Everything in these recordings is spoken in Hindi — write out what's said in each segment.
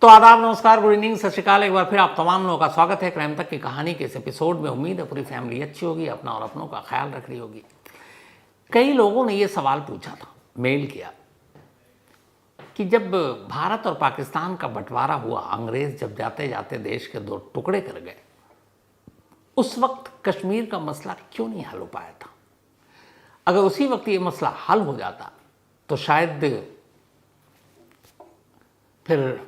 तो आदाब, नमस्कार, गुड इवनिंग, सत श्रीकाल। एक बार फिर आप तमाम लोगों का स्वागत है क्राइम तक की कहानी के इस एपिसोड में। उम्मीद है पूरी फैमिली अच्छी होगी, अपना और अपनों का ख्याल रख रही होगी। कई लोगों ने ये सवाल पूछा था, मेल किया कि जब भारत और पाकिस्तान का बंटवारा हुआ, अंग्रेज जब जाते जाते देश के दो टुकड़े कर गए, उस वक्त कश्मीर का मसला क्यों नहीं हल हो पाया था। अगर उसी वक्त ये मसला हल हो जाता तो शायद फिर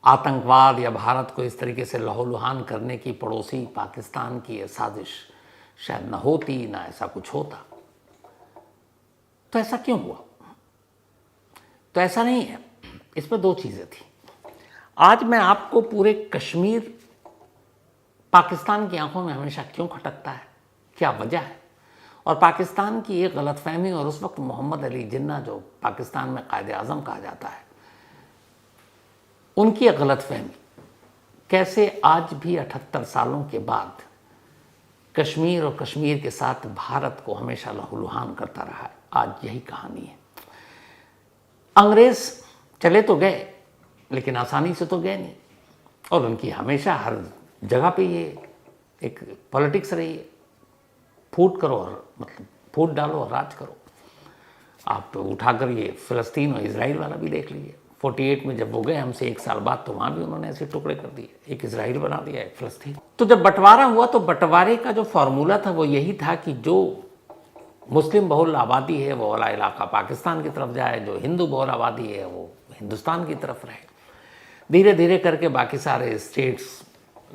आतंकवाद या भारत को इस तरीके से लहूलुहान करने की पड़ोसी पाकिस्तान की ये साजिश शायद न होती, ना ऐसा कुछ होता। तो ऐसा क्यों हुआ? तो ऐसा नहीं है, इसमें दो चीज़ें थी। आज मैं आपको पूरे कश्मीर पाकिस्तान की आंखों में हमेशा क्यों खटकता है, क्या वजह है, और पाकिस्तान की एक गलतफहमी और उस वक्त मोहम्मद अली जिन्ना जो पाकिस्तान में कायदे आज़म कहा जाता है, उनकी एक गलतफहमी कैसे आज भी 78 सालों के बाद कश्मीर और कश्मीर के साथ भारत को हमेशा लहूलुहान करता रहा है। आज यही कहानी है। अंग्रेज चले तो गए, लेकिन आसानी से तो गए नहीं, और उनकी हमेशा हर जगह पे ये एक पॉलिटिक्स रही है, फूट करो और मतलब फूट डालो और राज करो। आप उठाकर ये फ़लस्तीन और इजराइल वाला भी देख लीजिए। 48 में जब वो गए हमसे 1 साल बाद, तो वहाँ भी उन्होंने ऐसे टुकड़े कर दिए, एक इजराइल बना दिया, एक फ़लस्तीन। तो जब बंटवारा हुआ तो बंटवारे का जो फार्मूला था वो यही था कि जो मुस्लिम बहुल आबादी है वो वाला इलाका पाकिस्तान की तरफ जाए, जो हिंदू बहुल आबादी है वो हिंदुस्तान की तरफ रहे। धीरे धीरे करके बाकी सारे स्टेट्स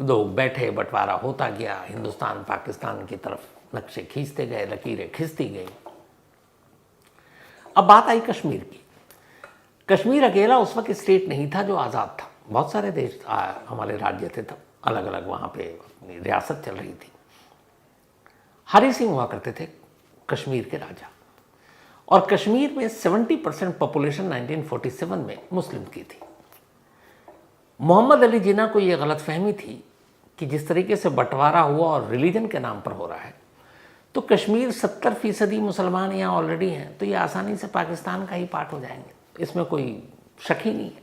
लोग बैठे, बंटवारा होता गया, हिंदुस्तान पाकिस्तान की तरफ नक्शे खींचते गए, लकीरें खिंचती गई। अब बात आई कश्मीर की। कश्मीर अकेला उस वक्त स्टेट नहीं था जो आज़ाद था। बहुत सारे देश हमारे राज्य थे तब, अलग अलग वहाँ पे रियासत चल रही थी। हरी सिंह हुआ करते थे कश्मीर के राजा, और कश्मीर में 70% पॉपुलेशन 1947 में मुस्लिम की थी। मोहम्मद अली जिन्ना को ये गलतफहमी थी कि जिस तरीके से बंटवारा हुआ और रिलीजन के नाम पर हो रहा है, तो कश्मीर 70% मुसलमान यहाँ ऑलरेडी हैं, तो ये आसानी से पाकिस्तान का ही पार्ट हो जाएंगे, इसमें कोई शक ही नहीं है।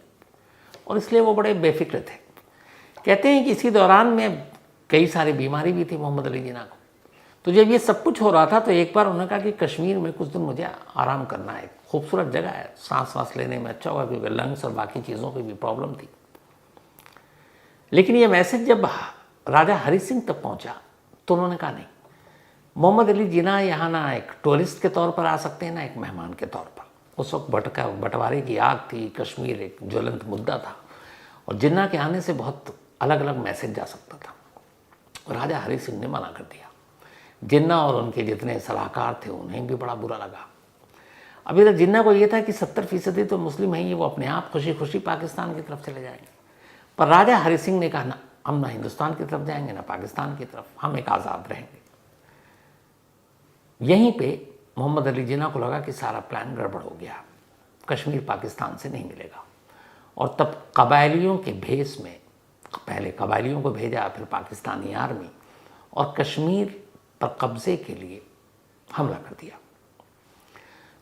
और इसलिए वो बड़े बेफिक्र थे। कहते हैं कि इसी दौरान में कई सारी बीमारी भी थी मोहम्मद अली जिन्ना को। तो जब ये सब कुछ हो रहा था तो एक बार उन्होंने कहा कि कश्मीर में कुछ दिन मुझे आराम करना है, खूबसूरत जगह है, सांस वास लेने में अच्छा होगा, क्योंकि लंग्स और बाकी चीज़ों की भी प्रॉब्लम थी। लेकिन ये मैसेज जब राजा हरी सिंह तक पहुँचा तो उन्होंने कहा नहीं, मोहम्मद अली जिन्ना यहाँ ना एक टूरिस्ट के तौर पर आ सकते हैं, ना एक मेहमान के तौर पर। उस वक्त बंटवारे की आग थी, कश्मीर एक ज्वलंत मुद्दा था, और जिन्ना के आने से बहुत अलग अलग मैसेज जा सकता था। राजा हरी सिंह ने मना कर दिया। जिन्ना और उनके जितने सलाहकार थे उन्हें भी बड़ा बुरा लगा। अभी तक जिन्ना को ये था कि 70% तो मुस्लिम हैं, ये वो अपने आप खुशी खुशी पाकिस्तान की तरफ चले जाएंगे। पर राजा हरी सिंह ने कहा ना, हम ना हिंदुस्तान की तरफ जाएंगे ना पाकिस्तान की तरफ, हम एक आज़ाद रहेंगे। यहीं पे मोहम्मद अली जिन्ना को लगा कि सारा प्लान गड़बड़ हो गया, कश्मीर पाकिस्तान से नहीं मिलेगा। और तब कबायलियों के भेस में पहले कबायलियों को भेजा, फिर पाकिस्तानी आर्मी, और कश्मीर पर कब्जे के लिए हमला कर दिया।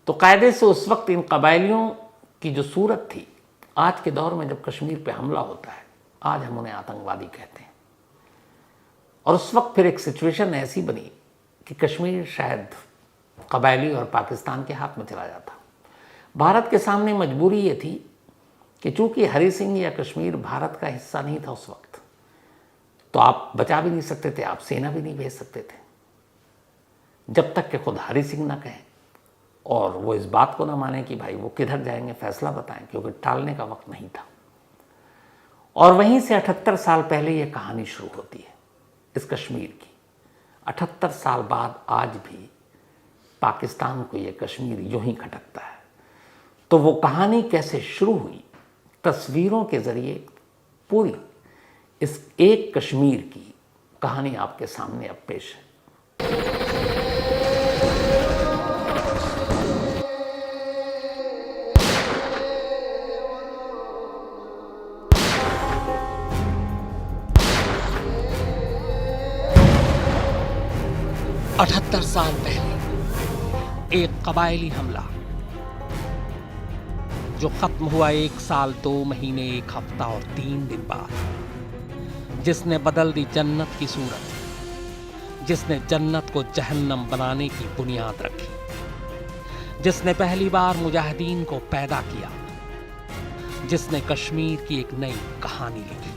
तो कायदे से उस वक्त इन कबायलियों की जो सूरत थी, आज के दौर में जब कश्मीर पे हमला होता है, आज हम उन्हें आतंकवादी कहते हैं। और उस वक्त फिर एक सिचुएशन ऐसी बनी कि कश्मीर शायद कबायली और पाकिस्तान के हाथ में चला जाता। भारत के सामने मजबूरी ये थी कि चूंकि हरी सिंह या कश्मीर भारत का हिस्सा नहीं था उस वक्त, तो आप बचा भी नहीं सकते थे, आप सेना भी नहीं भेज सकते थे, जब तक कि खुद हरी सिंह ना कहें और वो इस बात को ना माने कि भाई वो किधर जाएंगे, फैसला बताएं, क्योंकि टालने का वक्त नहीं था। और वहीं से 78 साल पहले ये कहानी शुरू होती है इस कश्मीर की। 78 साल बाद आज भी पाकिस्तान को ये कश्मीर यूं ही खटकता है। तो वो कहानी कैसे शुरू हुई, तस्वीरों के ज़रिए पूरी इस एक कश्मीर की कहानी आपके सामने अब पेश है। अठहत्तर साल पहले एक कबायली हमला, जो खत्म हुआ 1 साल 2 महीने 1 हफ्ता और 3 दिन बाद, जिसने बदल दी जन्नत की सूरत, जिसने जन्नत को जहन्नम बनाने की बुनियाद रखी, जिसने पहली बार मुजाहिदीन को पैदा किया, जिसने कश्मीर की एक नई कहानी लिखी।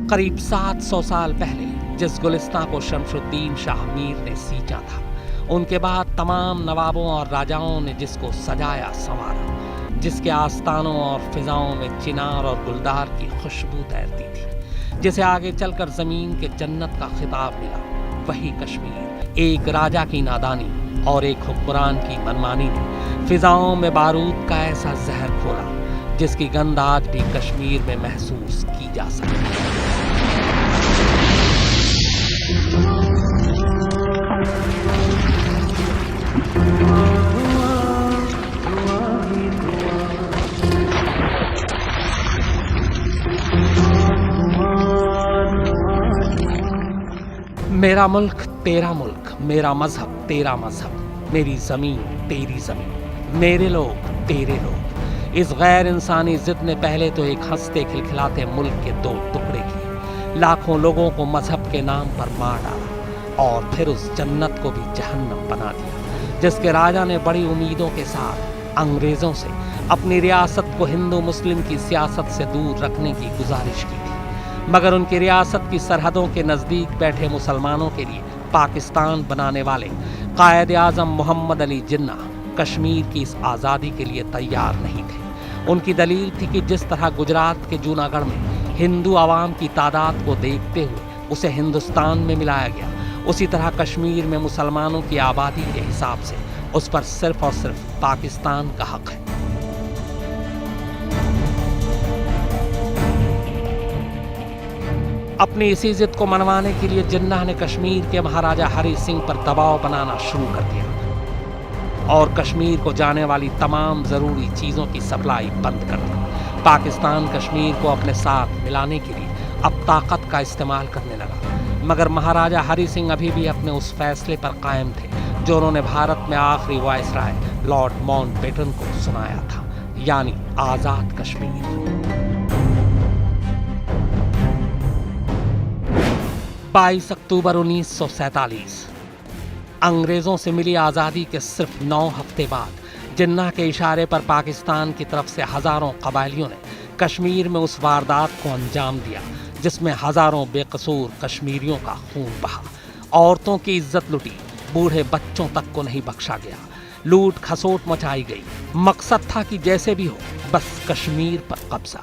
करीब 700 साल पहले जिस गुलिस्तां को शमशुद्दीन शाह मीर ने सींचा था, उनके बाद तमाम नवाबों और राजाओं ने जिसको सजाया संवारा, जिसके आस्तानों और फिजाओं में चिनार और गुलदार की खुशबू तैरती थी, जिसे आगे चलकर जमीन के जन्नत का खिताब मिला, वही कश्मीर एक राजा की नादानी और एक हुक्मरान की मनमानी ने फिजाओं में बारूद का ऐसा जहर खोला जिसकी गंध आज भी कश्मीर में महसूस की जा सकती है। मेरा मुल्क तेरा मुल्क, मेरा मजहब तेरा मजहब, मेरी जमीन तेरी जमीन, मेरे लोग तेरे लोग। इस गैर इंसानी जिद ने पहले तो एक हंसते खिलखिलाते मुल्क के 2 टुकड़े किए, लाखों लोगों को मजहब के नाम पर मार डाला और फिर उस जन्नत को भी जहन्नम बना दिया, जिसके राजा ने बड़ी उम्मीदों के साथ अंग्रेजों से अपनी रियासत को हिंदू मुस्लिम की सियासत से दूर रखने की गुजारिश की थी। मगर उनकी रियासत की सरहदों के नज़दीक बैठे मुसलमानों के लिए पाकिस्तान बनाने वाले कायद आज़म मोहम्मद अली जिन्ना कश्मीर की इस आज़ादी के लिए तैयार नहीं थे। उनकी दलील थी कि जिस तरह गुजरात के जूनागढ़ में हिंदू आवाम की तादाद को देखते हुए उसे हिंदुस्तान में मिलाया गया, उसी तरह कश्मीर में मुसलमानों की आबादी के हिसाब से उस पर सिर्फ और सिर्फ पाकिस्तान का हक है। अपनी इसी जिद को मनवाने के लिए जिन्ना ने कश्मीर के महाराजा हरि सिंह पर दबाव बनाना शुरू कर दिया और कश्मीर को जाने वाली तमाम ज़रूरी चीज़ों की सप्लाई बंद कर दी। पाकिस्तान कश्मीर को अपने साथ मिलाने के लिए अब ताकत का इस्तेमाल करने लगा, मगर महाराजा हरि सिंह अभी भी अपने उस फैसले पर कायम थे जो उन्होंने भारत में आखिरी वायसराय लॉर्ड माउंटबेटन को सुनाया था, यानी आज़ाद कश्मीर। 22 अक्टूबर 1947 अंग्रेजों से मिली आज़ादी के सिर्फ 9 हफ्ते बाद जिन्ना के इशारे पर पाकिस्तान की तरफ से हजारों कबायलियों ने कश्मीर में उस वारदात को अंजाम दिया जिसमें हजारों बेकसूर कश्मीरियों का खून बहा, औरतों की इज्जत लुटी, बूढ़े बच्चों तक को नहीं बख्शा गया, लूट खसोट मचाई गई। मकसद था कि जैसे भी हो बस कश्मीर पर कब्जा।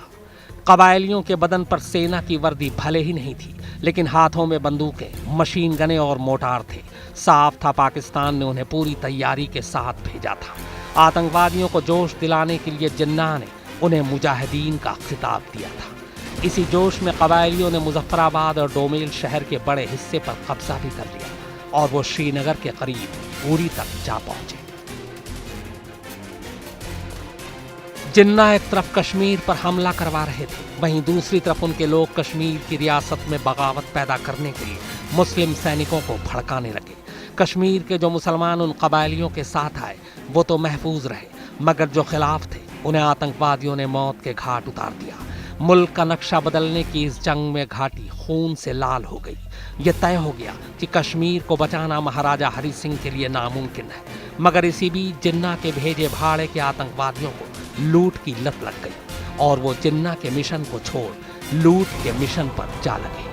कबायलियों के बदन पर सेना की वर्दी भले ही नहीं थी, लेकिन हाथों में बंदूकें, मशीन गनें और मोटार थे। साफ था पाकिस्तान ने उन्हें पूरी तैयारी के साथ भेजा था। आतंकवादियों को जोश दिलाने के लिए जिन्ना ने उन्हें मुजाहिदीन का खिताब दिया था। इसी जोश में कबायलियों ने मुजफ्फराबाद और डोमेल शहर के बड़े हिस्से पर कब्जा भी कर लिया और वो श्रीनगर के करीब उरी तक जा पहुंचे। जिन्ना एक तरफ कश्मीर पर हमला करवा रहे थे, वहीं दूसरी तरफ उनके लोग कश्मीर की रियासत में बगावत पैदा करने के लिए मुस्लिम सैनिकों को भड़काने लगे। कश्मीर के जो मुसलमान उन कबायलियों के साथ आए वो तो महफूज रहे, मगर जो खिलाफ थे उन्हें आतंकवादियों ने मौत के घाट उतार दिया। मुल्क का नक्शा बदलने की इस जंग में घाटी खून से लाल हो गई। ये तय हो गया कि कश्मीर को बचाना महाराजा हरि सिंह के लिए नामुमकिन है, मगर इसी बीच जिन्ना के भेजे भाड़े के आतंकवादियों को लूट की लत लग गई और वो जिन्ना के मिशन को छोड़ लूट के मिशन पर जा लगे।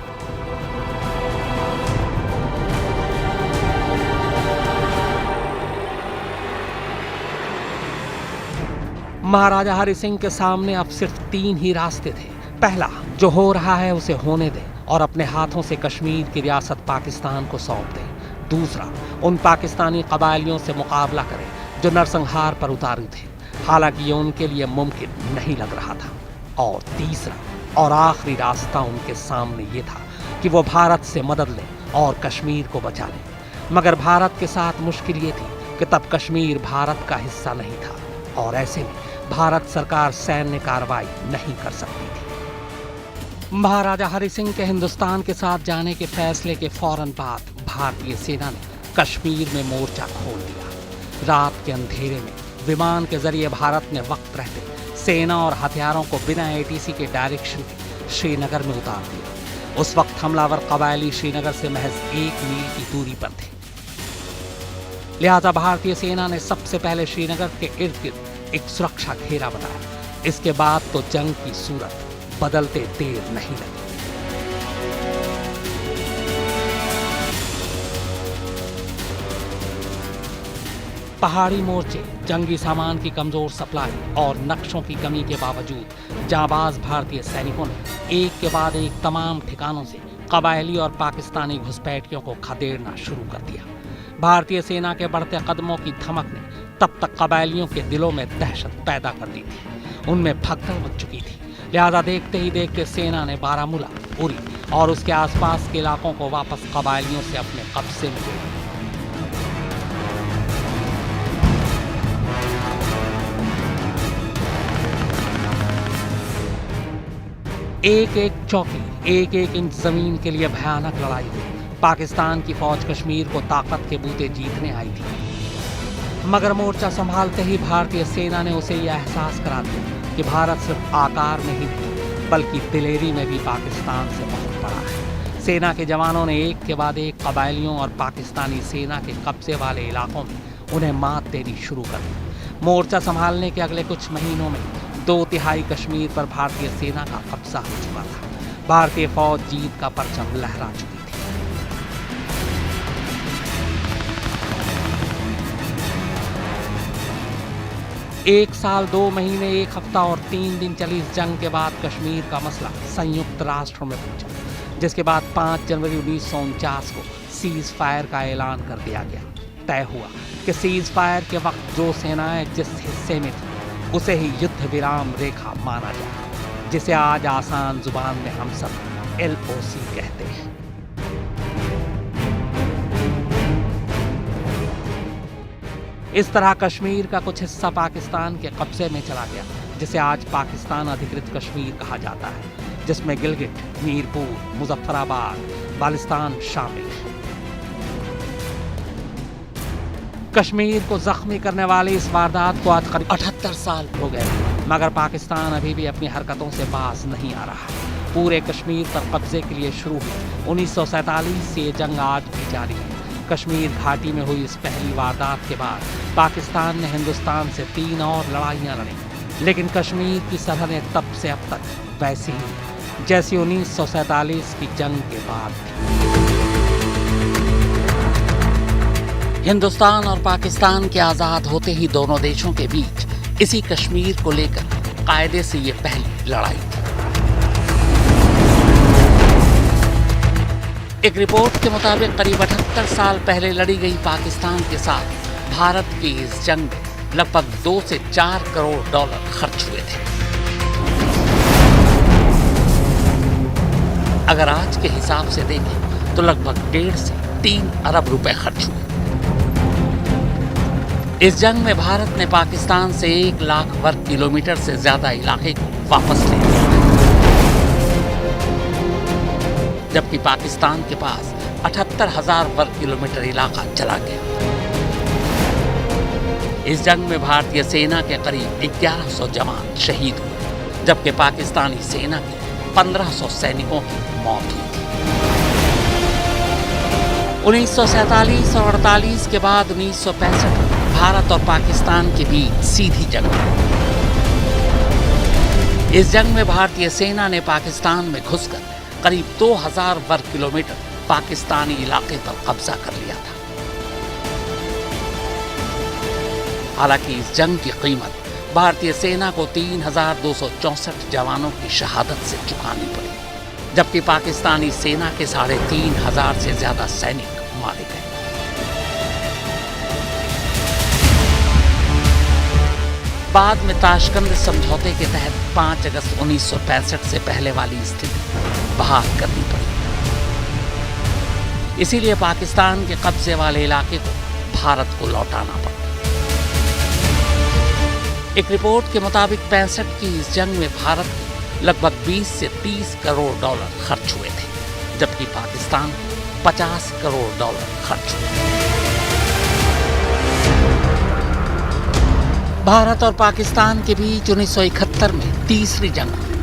महाराजा हरि सिंह के सामने अब सिर्फ 3 ही रास्ते थे। पहला, जो हो रहा है उसे होने दें और अपने हाथों से कश्मीर की रियासत पाकिस्तान को सौंप दें। दूसरा, उन पाकिस्तानी कबायलियों से मुकाबला करें जो नरसंहार पर उतारू थे, हालांकि ये उनके लिए मुमकिन नहीं लग रहा था। और तीसरा और आखिरी रास्ता उनके सामने ये था कि वो भारत से मदद लें और कश्मीर को बचा लें। मगर भारत के साथ मुश्किल ये थी कि तब कश्मीर भारत का हिस्सा नहीं था और ऐसे में भारत सरकार सैन्य कार्रवाई नहीं कर सकती थी। महाराजा हरि सिंह के हिंदुस्तान के साथ जाने के फैसले के फौरन बाद भारतीय सेना ने कश्मीर में मोर्चा खोल दिया। रात के अंधेरे में विमान के जरिए भारत ने वक्त रहते सेना और हथियारों को बिना एटीसी के डायरेक्शन के श्रीनगर में उतार दिया। उस वक्त हमलावर कबायली श्रीनगर से महज 1 मील की दूरी पर थे। लिहाजा भारतीय सेना ने सबसे पहले श्रीनगर के इर्द गिर्द एक सुरक्षा घेरा बनाया। इसके बाद तो जंग की सूरत बदलते देर नहीं लगी। पहाड़ी मोर्चे, जंगी सामान की कमजोर सप्लाई और नक्शों की कमी के बावजूद जाबाज भारतीय सैनिकों ने एक के बाद एक तमाम ठिकानों से कबायली और पाकिस्तानी घुसपैठियों को खदेड़ना शुरू कर दिया। भारतीय सेना के बढ़ते कदमों की धमक ने तब तक कबायलियों के दिलों में दहशत पैदा कर दी थी। उनमें भगदड़ मच चुकी थी। लिहाजा देखते ही देखते सेना ने बारामूला, उरी और उसके आसपास के इलाकों को वापस कबायलियों से अपने कब्जे में ले लिया। एक एक चौकी, एक एक इंच जमीन के लिए भयानक लड़ाई हुई। पाकिस्तान की फौज कश्मीर को ताकत के बूते जीतने आई थी, मगर मोर्चा संभालते ही भारतीय सेना ने उसे यह एहसास करा दिया कि भारत सिर्फ आकार में ही नहीं बल्कि दिलेरी में भी पाकिस्तान से बहुत बड़ा है। सेना के जवानों ने एक के बाद एक कबायलियों और पाकिस्तानी सेना के कब्जे वाले इलाकों में उन्हें मात देनी शुरू कर दी। मोर्चा संभालने के अगले कुछ महीनों में 2/3 कश्मीर पर भारतीय सेना का कब्जा हो चुका था। भारतीय फौज जीत का परचम लहरा चुकी थी। 1 साल 2 महीने 1 हफ्ता और 3 दिन चली इस जंग के बाद कश्मीर का मसला संयुक्त राष्ट्र में पहुंचा, जिसके बाद 5 जनवरी 1949 को सीज फायर का ऐलान कर दिया गया। तय हुआ कि सीज फायर के वक्त जो सेनाएं जिस हिस्से में थी उसे ही युद्ध विराम रेखा माना जाए, जिसे आज आसान जुबान में हम सब LOC कहते हैं। इस तरह कश्मीर का कुछ हिस्सा पाकिस्तान के कब्जे में चला गया, जिसे आज पाकिस्तान अधिकृत कश्मीर कहा जाता है, जिसमें गिलगिट, मीरपुर, मुजफ्फराबाद, बालिस्तान शामिल है। कश्मीर को जख्मी करने वाली इस वारदात को आज करीब 78 साल हो गए, मगर पाकिस्तान अभी भी अपनी हरकतों से बाज नहीं आ रहा। पूरे कश्मीर पर कब्जे के लिए शुरू हुई 1947 से ये जंग आज भी जारी है। कश्मीर घाटी में हुई इस पहली वारदात के बाद पाकिस्तान ने हिंदुस्तान से 3 और लड़ाइयाँ लड़ी, लेकिन कश्मीर की सरहदें तब से अब तक वैसी ही जैसी 1947 की जंग के बाद थी। हिंदुस्तान और पाकिस्तान के आज़ाद होते ही दोनों देशों के बीच इसी कश्मीर को लेकर कायदे से ये पहली लड़ाई थी। एक रिपोर्ट के मुताबिक करीब 78 साल पहले लड़ी गई पाकिस्तान के साथ भारत की इस जंग में लगभग 2 से 4 करोड़ डॉलर खर्च हुए थे। अगर आज के हिसाब से देखें तो लगभग 1.5 से 3 अरब रुपए खर्च हुए। इस जंग में भारत ने पाकिस्तान से 1 लाख वर्ग किलोमीटर से ज्यादा इलाके को वापस ले लिया, जबकि पाकिस्तान के पास 78,000 वर्ग किलोमीटर इलाका चला गया। इस जंग में भारतीय सेना के करीब 1100 जवान शहीद हुए, जबकि पाकिस्तानी सेना के 1500 सैनिकों की मौत हुई थी। 1947 और 48 के बाद 1965 भारत और पाकिस्तान के बीच सीधी जंग हुई। इस जंग में भारतीय सेना ने पाकिस्तान में घुसकर करीब 2000 वर्ग किलोमीटर पाकिस्तानी इलाके पर कब्जा कर लिया था। हालांकि इस जंग की कीमत भारतीय सेना को 3264 जवानों की शहादत से चुकानी पड़ी, जबकि पाकिस्तानी सेना के 3500 से ज्यादा सैनिक मारे गए। बाद में ताशकंद समझौते के तहत 5 अगस्त 1965 से पहले वाली स्थिति बहाल करनी पड़ी। इसीलिए पाकिस्तान के कब्जे वाले इलाके को भारत को लौटाना पड़ा। एक रिपोर्ट के मुताबिक 65 की इस जंग में भारत के लगभग 20 से 30 करोड़ डॉलर खर्च हुए थे, जबकि पाकिस्तान 50 करोड़ डॉलर खर्च हुए। भारत और पाकिस्तान के बीच 1971 में तीसरी जंग हुई।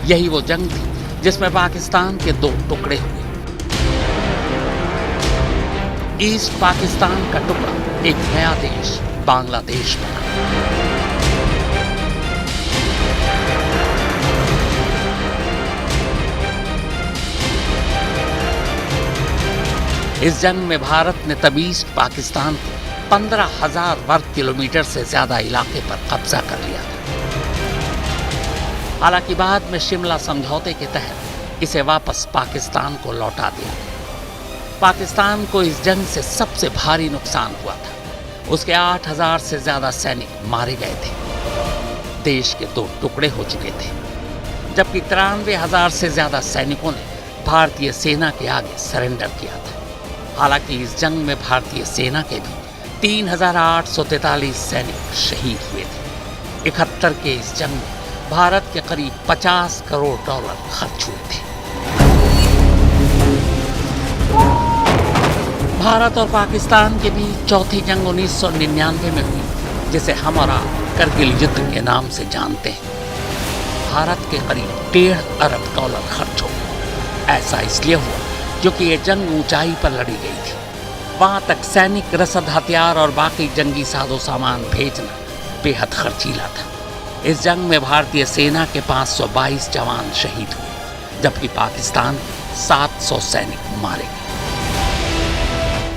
यही वो जंग थी जिसमें पाकिस्तान के 2 टुकड़े हुए। ईस्ट पाकिस्तान का टुकड़ा एक नया देश बांग्लादेश बना। इस जंग में भारत ने तब ईस्ट पाकिस्तान के 15,000 वर्ग किलोमीटर से ज्यादा इलाके पर कब्जा कर लिया था। हालांकि बाद में शिमला समझौते के तहत इसे वापस पाकिस्तान को लौटा दिया गया। पाकिस्तान को इस जंग से सबसे भारी नुकसान हुआ था। उसके 8,000 से ज्यादा सैनिक मारे गए थे। देश के 2 टुकड़े हो चुके थे, जबकि 93,000 से ज्यादा सैनिकों ने भारतीय सेना के आगे सरेंडर किया था। हालांकि इस जंग में भारतीय सेना के भी 3,843 सैनिक शहीद हुए थे। 71 के इस जंग में भारत के करीब 50 करोड़ डॉलर खर्च हुए थे। भारत और पाकिस्तान के बीच चौथी जंग 1999 में हुई, जिसे हम और आप करगिल युद्ध के नाम से जानते हैं। भारत के करीब 1.5 अरब डॉलर खर्च हो गए। ऐसा इसलिए हुआ क्योंकि ये जंग ऊंचाई पर लड़ी गई थी। वहां तक सैनिक रसद, हथियार और बाकी जंगी साजो सामान भेजना बेहद खर्चीला था। इस जंग में भारतीय सेना के 522 जवान शहीद हुए, जबकि पाकिस्तान 700 सैनिक मारे गए।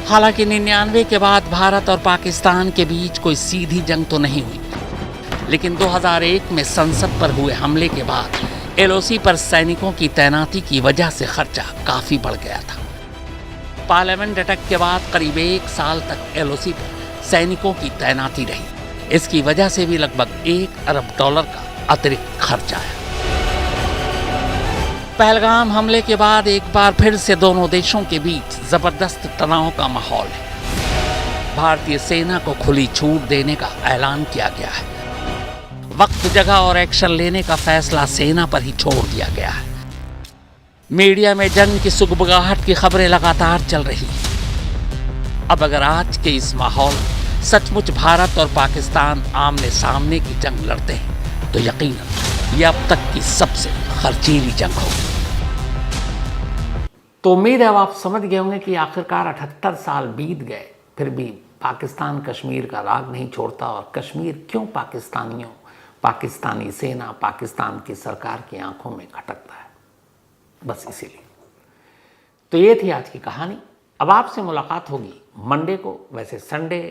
हालांकि 99 के बाद भारत और पाकिस्तान के बीच कोई सीधी जंग तो नहीं हुई, लेकिन 2001 में संसद पर हुए हमले के बाद एलओसी पर सैनिकों की तैनाती की वजह से खर्चा काफी बढ़ गया था। पार्लियामेंट अटैक के बाद करीब 1 साल तक एलओसी पर सैनिकों की तैनाती रही। इसकी वजह से भी लगभग 1 अरब डॉलर का अतिरिक्त खर्च आया। पहलगाम हमले के बाद एक बार फिर से दोनों देशों के बीच जबरदस्त तनाव का माहौल है। भारतीय सेना को खुली छूट देने का ऐलान किया गया है। वक्त, जगह और एक्शन लेने का फैसला सेना पर ही छोड़ दिया गया है। मीडिया में जंग की सुगबुगाहट की खबरें लगातार चल रही हैं। अब अगर आज के इस माहौल सचमुच भारत और पाकिस्तान आमने सामने की जंग लड़ते हैं, तो यकीनन ये अब तक की सबसे खर्चीली जंग होगी। तो उम्मीद है अब आप समझ गए होंगे कि आखिरकार 78 साल बीत गए, फिर भी पाकिस्तान कश्मीर का राग नहीं छोड़ता, और कश्मीर क्यों पाकिस्तानियों, पाकिस्तानी सेना, पाकिस्तान की सरकार की आंखों में खटकता है। बस इसीलिए। तो ये थी आज की कहानी। अब आपसे मुलाकात होगी मंडे को। वैसे संडे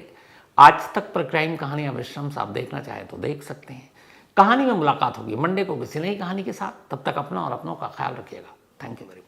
आज तक पर क्राइम कहानियां विश्राम से आप देखना चाहे तो देख सकते हैं। कहानी में मुलाकात होगी मंडे को किसी नई कहानी के साथ। तब तक अपना और अपनों का ख्याल रखिएगा। Thank you very much.